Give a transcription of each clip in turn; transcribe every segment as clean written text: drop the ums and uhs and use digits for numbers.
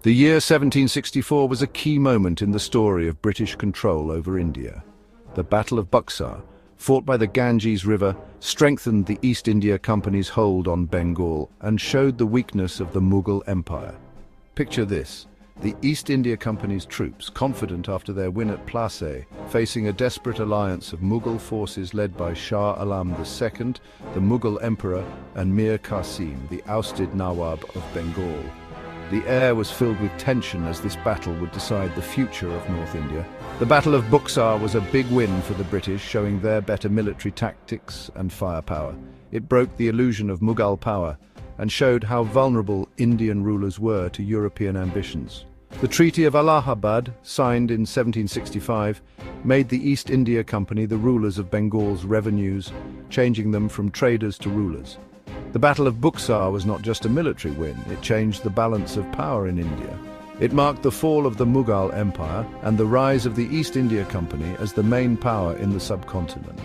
The year 1764 was a key moment in the story of British control over India. The Battle of Buxar, fought by the Ganges River, strengthened the East India Company's hold on Bengal and showed the weakness of the Mughal Empire. Picture this: the East India Company's troops, confident after their win at Plassey, facing a desperate alliance of Mughal forces led by Shah Alam II, the Mughal Emperor, and Mir Qasim, the ousted Nawab of Bengal. The air was filled with tension as this battle would decide the future of North India. The Battle of Buxar was a big win for the British, showing their better military tactics and firepower. It broke the illusion of Mughal power and showed how vulnerable Indian rulers were to European ambitions. The Treaty of Allahabad, signed in 1765, made the East India Company the rulers of Bengal's revenues, changing them from traders to rulers. The Battle of Buxar was not just a military win, it changed the balance of power in India. It marked the fall of the Mughal Empire and the rise of the East India Company as the main power in the subcontinent.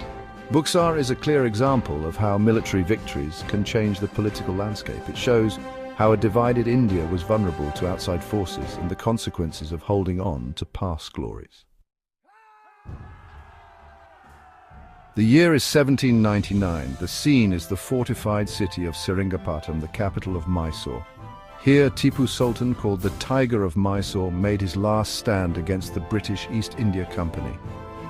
Buxar is a clear example of how military victories can change the political landscape. It shows how a divided India was vulnerable to outside forces and the consequences of holding on to past glories. The year is 1799. The scene is the fortified city of Seringapatam, the capital of Mysore. Here, Tipu Sultan, called the Tiger of Mysore, made his last stand against the British East India Company.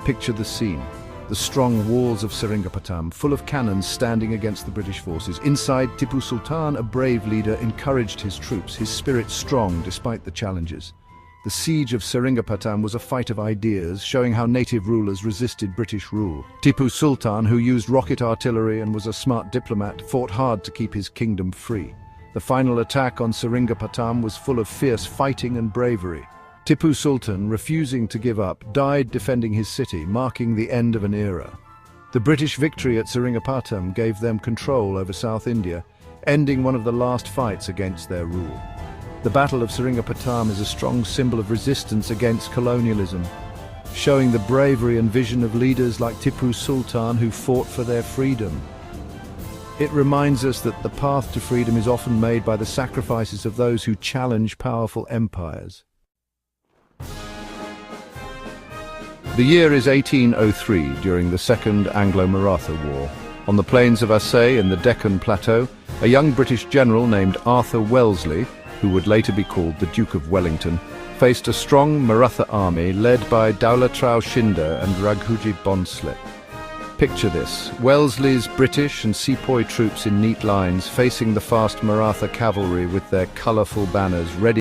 Picture the scene: the strong walls of Seringapatam, full of cannons standing against the British forces. Inside, Tipu Sultan, a brave leader, encouraged his troops, his spirit strong despite the challenges. The siege of Seringapatam was a fight of ideas, showing how native rulers resisted British rule. Tipu Sultan, who used rocket artillery and was a smart diplomat, fought hard to keep his kingdom free. The final attack on Seringapatam was full of fierce fighting and bravery. Tipu Sultan, refusing to give up, died defending his city, marking the end of an era. The British victory at Seringapatam gave them control over South India, ending one of the last fights against their rule. The Battle of Seringapatam is a strong symbol of resistance against colonialism, showing the bravery and vision of leaders like Tipu Sultan who fought for their freedom. It reminds us that the path to freedom is often made by the sacrifices of those who challenge powerful empires. The year is 1803, during the Second Anglo-Maratha War. On the plains of Assaye in the Deccan Plateau, a young British general named Arthur Wellesley, who would later be called the Duke of Wellington, faced a strong Maratha army led by Daulat Rao Shinde and Raghuji Bhonsle. Picture this: Wellesley's British and sepoy troops in neat lines facing the fast Maratha cavalry with their colourful banners ready